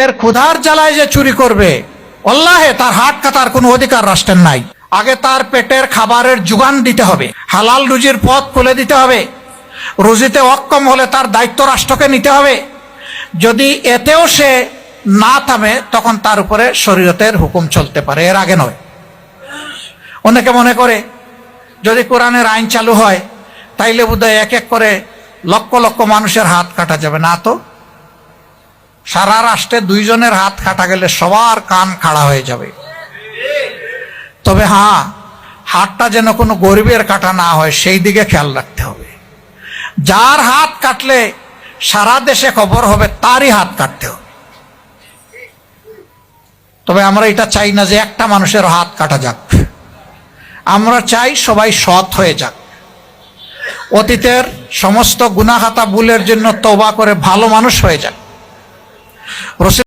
পেটের ক্ষুধার জ্বালায় যে চুরি করবে, আল্লাহে তার হাত কাটার কোনো অধিকার রাষ্ট্রের নাই। আগে তার পেটের খাবারের যোগান দিতে হবে, হালাল রুজির পথ খুলে দিতে হবে। রুজিতে অক্ষম হলে তার দায়িত্ব রাষ্ট্রকে নিতে হবে। যদি এতেও সে না থামে তখন তার উপরে শরীয়তের হুকুম চলতে পারে, এর আগে নয়। অনেকে মনে করে যদি কোরআনের আইন চালু হয় তাইলে বোধহয় এক এক করে লক্ষ লক্ষ মানুষের হাত কাটা যাবে। না তো, সারা রাষ্ট্রে 2 জনের হাত কাটা গেলে সবার কান খাড়া হয়ে যাবে। তবে হ্যাঁ, হাতটা যেন কোনো গরিবের কাটা না হয় সেই দিকে খেয়াল রাখতে হবে। যার হাত কাটলে সারা দেশে খবর হবে তারই হাত কাটতে হবে। তবে আমরা এটা চাই না যে একটা মানুষের হাত কাটা যাক, আমরা চাই সবাই সৎ হয়ে যাক, অতীতের সমস্ত গুনাহ খাতা ভুলের জন্য তওবা করে ভালো মানুষ হয়ে যাক।